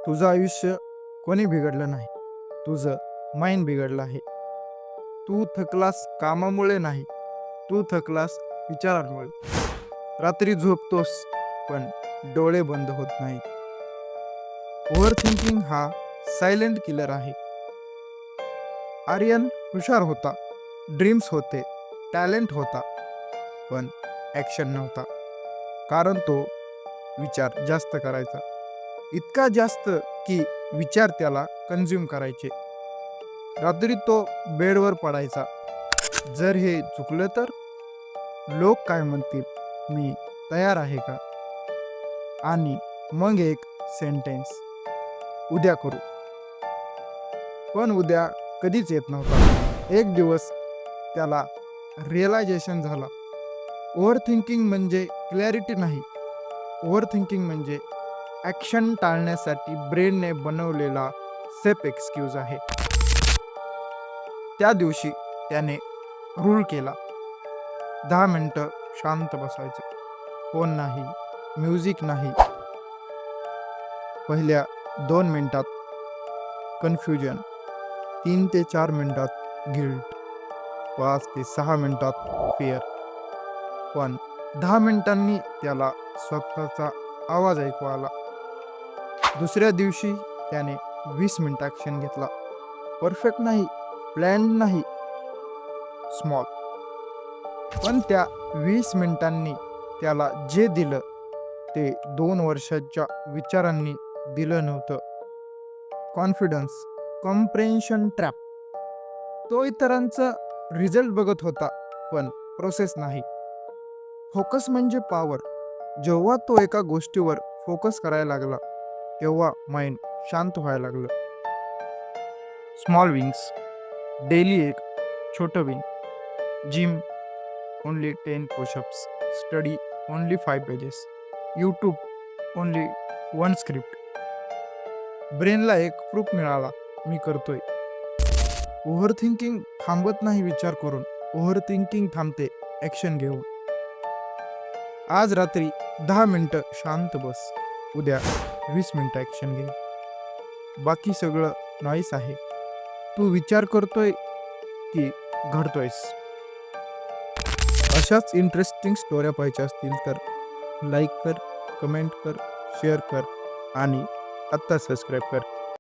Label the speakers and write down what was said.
Speaker 1: तुझं आयुष्य कोणी बिघडलं नाही, तुझं माइंड बिघडलं आहे. तू थकलास कामामुळे नाही, तू थकलास विचारांमुळे. रात्री झोपतोस पण डोळे बंद होत नाहीत. ओव्हर थिंकिंग हा सायलेंट किलर आहे. आर्यन हुशार होता, ड्रीम्स होते, टॅलेंट होता, पण ॲक्शन नव्हता. कारण तो विचार जास्त करायचा, इतका जास्त की विचार त्याला कन्झ्युम करायचे. रात्री तो बेडवर पडायचा. जर हे चुकलं तर लोक काय म्हणतील, मी तयार आहे का? आणि मग एक सेंटेन्स, उद्या करू. पण उद्या कधीच येत नव्हता. एक दिवस त्याला रिअलायझेशन झाला, ओव्हर थिंकिंग म्हणजे क्लॅरिटी नाही, ओव्हर थिंकिंग म्हणजे ॲक्शन टाळण्यासाठी ब्रेनने बनवलेला सेफ एक्सक्यूज आहे. त्या दिवशी त्याने रूल केला, 10 मिनटं शांत बसायचं, फोन नाही, म्युझिक नाही. पहिल्या 2 मिनिटात कन्फ्युजन, 3 ते 4 मिनिटात गिल्ट, 5 ते 6 मिनिटात फिअर. पण 10 मिनिटांनी त्याला स्वतःचा आवाज ऐकू आला. दुसऱ्या दिवशी त्याने 20 मिनिट ॲक्शन घेतला. परफेक्ट नाही, प्लॅन नाही, स्मॉल. पण त्या 20 मिनिटांनी त्याला जे दिलं ते 2 वर्षाच्या विचारांनी दिलं नव्हतं. Confidence, comprehension trap. तो इतरांचा रिझल्ट बघत होता, पण प्रोसेस नाही. फोकस म्हणजे पॉवर. जेव्हा तो एका गोष्टीवर फोकस करायला लागला, तेव्हा माइंड शांत व्हायला लागलं. स्मॉल विंग्स, डेली एक छोटं wing. Gym only 10 pushups, study only 5 pages, YouTube only 1 script. ब्रेनला एक प्रूफ मिळाला, मी करतोय. ओव्हर थिंकिंग थांबत नाही विचार करून, ओव्हर थिंकिंग थांबते ॲक्शन घेऊन. आज रात्री 10 मिनिटं शांत बस, उद्या 20 मिनिटं ॲक्शन घे. बाकी सगळं नॉईस आहे. तू विचार करतोय की घडतोयस? अशाच इंटरेस्टिंग स्टोऱ्या पाहिजे असतील तर लाईक कर, कमेंट कर, शेअर कर आणि आत्ता सबस्क्राईब कर.